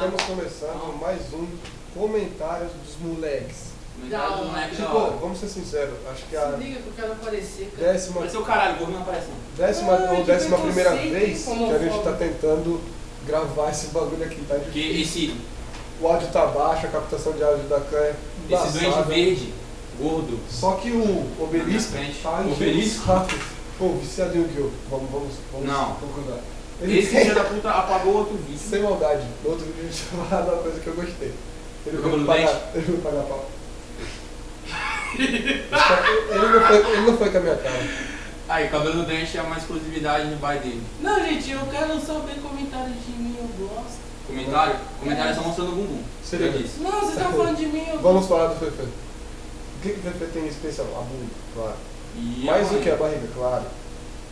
Estamos começando mais um Comentários dos Moleques. Comentários dos moleques. Tipo, vamos ser sinceros, acho que a Se liga que eu quero aparecer, cara. décima Vai ser o caralho, o gordo não aparece não. Ai, que décima primeira preconceito, vez hein, que a gente tá homofóbico. tentando gravar esse bagulho aqui, tá Porque difícil. esse O áudio tá baixo, a captação de áudio da Can é duende embaçada. verde, gordo. Só que o Obelisco Na minha frente. tá enchendo Obelisco? os ratos. Pô, viciadinho que eu. Vamos Não. concordar. Esse filho da puta apagou outro vício. Sem maldade, no outro vídeo a gente vai falar de uma coisa que eu gostei. Ele Do veio cabelo pagar, dente? ele veio pagar pau. ele não foi com a minha cara. Aí, cabelo do dente é uma exclusividade do pai dele. Não, gente, eu quero saber comentários de mim, eu gosto. Comentário? Comentário é só mostrando o bumbum. Se Eu liga. disse. Não, vocês estão falando de mim, eu Vamos falar do Fefe. O que o Fefe tem em especial? A bunda, claro. E Mais a do que a barriga, claro.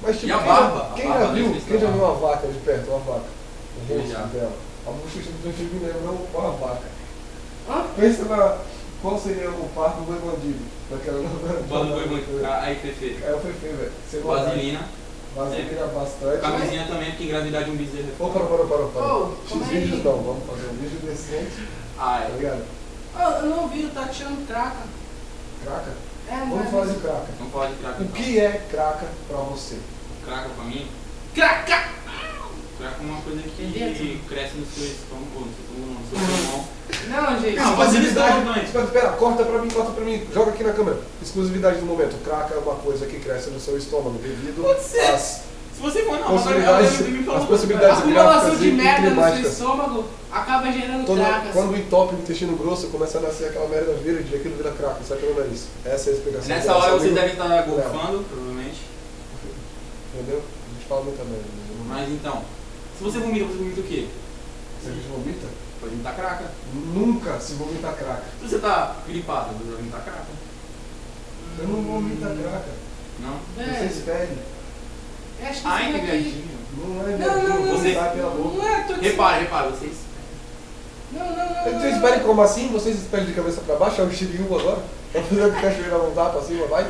Mas tipo, E a barba? quem A barba já não é viu? especial. Quem já viu uma vaca de perto? Uma vaca. O Eu rosto já. dela. A bochecha do Fefe me lembra uma vaca. Hã? Pensa na. Qual seria o par do boi bandido? Daquela novela. Quando foi muito. Aí, Fefe. É o Fefe, velho. Sem maldade. Vaselina. Vaselina bastante. Camisinha também, porque engravidar de um bezerro é Ô, foda. parou. Ô, como é X-vídeos aí? não, vamos fazer um vídeo decente, Ah, tá é. ligado? Eu não vi, tá tirando craca. Craca? É, não Vamos é falar de mesmo. craca. Vamos falar de craca O então. que é craca pra você? Craca pra mim? Craca! Craca é uma coisa Entendeu? que cresce no seu estômago, no seu pulmão. Não, gente. Não, mas eles dão, Dante. Espera, corta pra mim, joga aqui na câmera. Exclusividade do momento. Craca é uma coisa que cresce no seu estômago devido Pode ser. às Se você for, não, possibilidades, mas me falou as duas possibilidades A acumulação gráficas de e merda no seu climáticas. estômago acaba gerando Toda- cracas. Quando entope o intestino grosso, começa a nascer aquela merda verde e aquilo vira craca, sai pelo nariz. Essa é a explicação. Nessa do nosso hora vocês amigo. devem estar golfando, provavelmente. Entendeu? A gente fala muita merda. Mas então, se você vomita o quê? Se a gente vomita, Pode vomitar craca. nunca se vomita craca. Se você tá gripado, você vai vomitar craca. Eu não vomito craca. Não? Você Velho, espere. acho que Ai, isso que daqui... viadinho. Não é Não, verdade. não, Você não. sai pela boca. Não é, tô te Repare, vocês. Vocês esperem como assim? Vocês esperem de cabeça pra baixo? É o Shiryu agora? Tá fazendo cachoeira não dá pra cima, vai?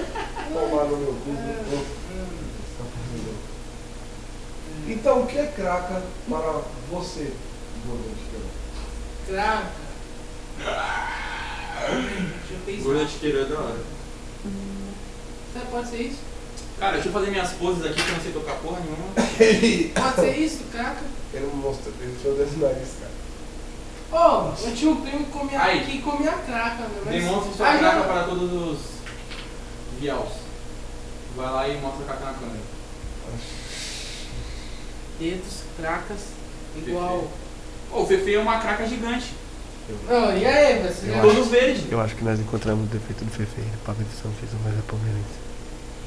Tomar no meu cu. Então, o que é craca para você, Gordo? Craca. Deixa eu pensar. Gorda de queira da hora. Sabe, pode ser isso? Cara, deixa eu fazer minhas poses aqui que eu não sei tocar porra nenhuma. Pode ser isso, craca? Ele não mostrou, ele deixou o dedo no nariz, cara. Ô, eu tinha um primo que comia, Ai. que comia craca, né? Mas... Demonstre sua Ah, craca já- para todos os viaus. Vai lá e mostra a craca na câmera. Dedos, cracas, igual... Ô, o Fefe é uma craca gigante. Não, e aí, você Eu já... Todo verde. Eu acho que nós encontramos o defeito do Fefe. Ele paga edição, fez mais a palmeirense.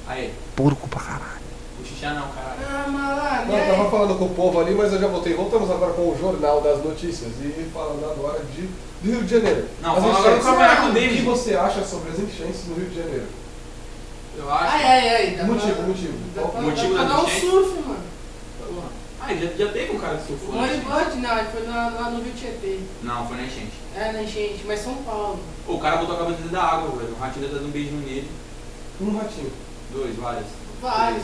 Aí, Porco pra caralho. o xixá não, caralho. Ah, malandro, Não, e eu aí? tava falando com o povo ali, mas eu já voltei. Voltamos agora com o Jornal das Notícias e falando agora de Rio de Janeiro. Não, As falando agora do enchentes. campeonato O que dele. você acha sobre as enchentes no Rio de Janeiro? Eu acho. Ai, dá Motivo, pra- motivo. Dá Qual pra, o motivo dá pra da dar um enchente? surf, mano. Porra. Ah, já teve um cara que surfou. O na enchente. Moribund, não, ele foi lá no Rio Tietê. Não, foi na enchente. É, na enchente, mas São Paulo. O cara botou a cabeça dentro da água, velho. O ratinho deu um beijinho nele. Um ratinho. Dois, vários. Vários.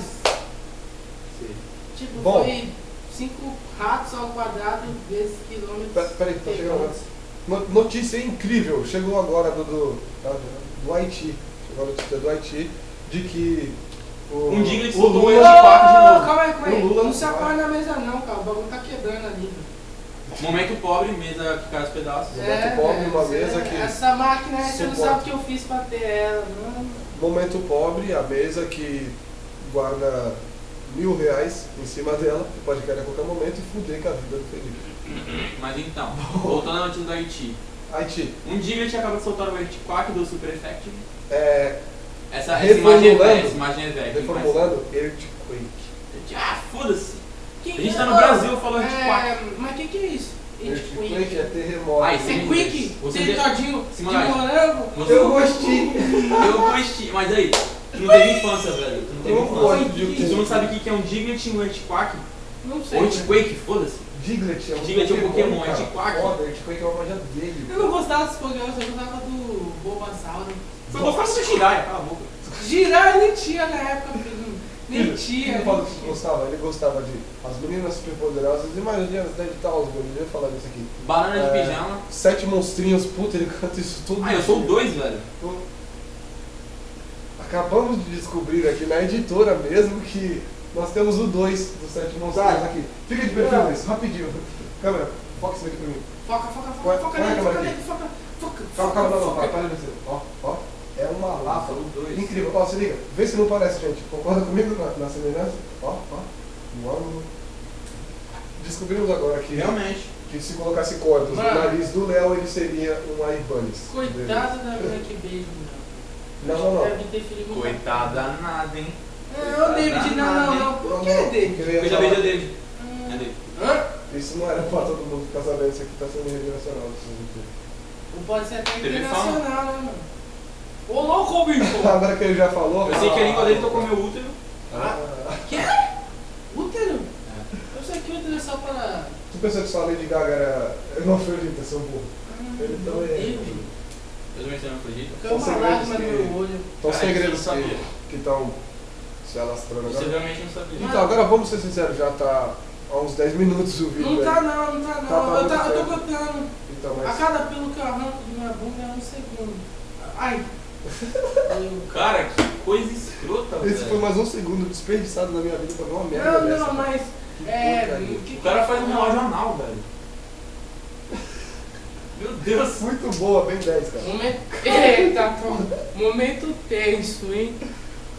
Sei. Tipo, Bom. foi 5 ratos ao quadrado vezes quilômetros. Peraí, tá chegando antes. Notícia incrível, chegou agora do Haiti. Chegou a notícia do Haiti de que Um dia ele o soltou Lula, ele de quarto de novo. Calma aí. O Lula Não se vai. apoia na mesa não, cara. O bagulho tá quebrando ali. velho. Momento pobre, mesa que cai aos pedaços. Momento pobre, uma velho, mesa é- que Essa máquina, você não suporta. sabe o que eu fiz pra ter ela. Não. momento pobre, a mesa que guarda R$1.000 em cima dela, que pode cair a qualquer momento e fuder com a vida do Felipe. Mas então, voltando à notícia do Haiti. Haiti, Um dia ele acabou de soltar o Haiti Quack do Super Effective. Essa imagem é velha. reformulando, Earthquake. Ah, foda-se. Que A gente que tá é? no Brasil falando de quack. Mas o que é isso? Earthquake é terremoto. Ai, Você sim. quick? Você Tem de- todinho de Simulagem. morango? Você- Eu gostei. Eu gostei. Mas aí, tu não teve infância, velho. Tu não teve Eu gosto infância. de Tu não sabe o que é um Diglett e um Earthquake? Não sei. Ou Earthquake, foda-se. Diglett é um Diglett é um Pokémon, cara. Earthquake. Foda, Earthquake é uma magia dele. Eu não gostava desse programa, eu gostava do Bulbasauro. Foi gostar do Jiraiya, cala a boca. Girar nem tinha na época, filho. Mentira. Ele falou que gostava, ele gostava de As Meninas Superpoderosas e mais adiante deve estar os guri, eu ia falar disso aqui. Banana de pijama. 7 Monstrinhos, puta, ele canta isso tudo. Ah, eu sou o 2, velho. Acabamos de descobrir aqui na editora mesmo que nós temos o 2 dos 7 Monstrinhos aqui. Fica de perfil, Luiz, rapidinho. Câmera, foca isso aqui pra mim. Foca nele, foca. Calma, não, para de ser. Ó. É uma lapa. Incrível. Ó, se liga. Vê se não parece, gente. Concorda comigo na semelhança? Ó. No ângulo. Descobrimos agora que realmente que se colocasse cordas no nariz do Léo, ele seria um Ibanez. Coitada da Black Baby, não. Deve ter filho. Coitada nada, hein? Não, David, não. Por que, David? Coisa bem de David. Isso não era pra todo mundo ficar sabendo, isso aqui tá sendo rede nacional. Ou pode ser até internacional, né, mano? Ô louco, bicho! Agora que ele já falou. Eu sei que a língua dele tocou meu útero. Que? Útero? Eu sei que útero é só para. Tu pensou que só a Lady Gaga era hermafrodita, seu burro? Ele também é. Eu também sou hermafrodita. Fica uma lágrima no meu olho. São segredos que estão se alastrando agora. Você realmente não sabia. Então, agora vamos ser sinceros, já tá há uns 10 minutos o vídeo. Não tá não. Eu tô contando. Então, mas... A cada pelo que eu arranco de minha bunda é um segundo. Ai! Cara, que coisa escrota, velho. Esse foi mais um segundo desperdiçado na minha vida pra ver uma merda. Não, mas. O cara faz um relógio anal, velho. Meu Deus. Muito boa, bem 10, cara. Eita, momento tenso, hein?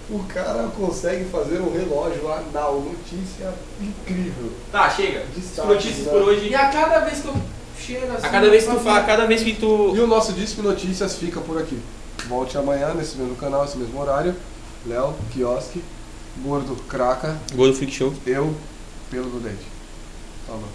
O cara consegue fazer um relógio anal, notícia incrível. Tá, chega. Notícias por hoje. E a cada vez que eu chego assim. A cada vez que tu fala, cada vez que tu. E o nosso Disque Notícias fica por aqui. Volte amanhã nesse mesmo canal, esse mesmo horário. Léo, Quiosque, Gordo Craca. Gordo Freak Show. Eu, Pelo do Dente. Falou.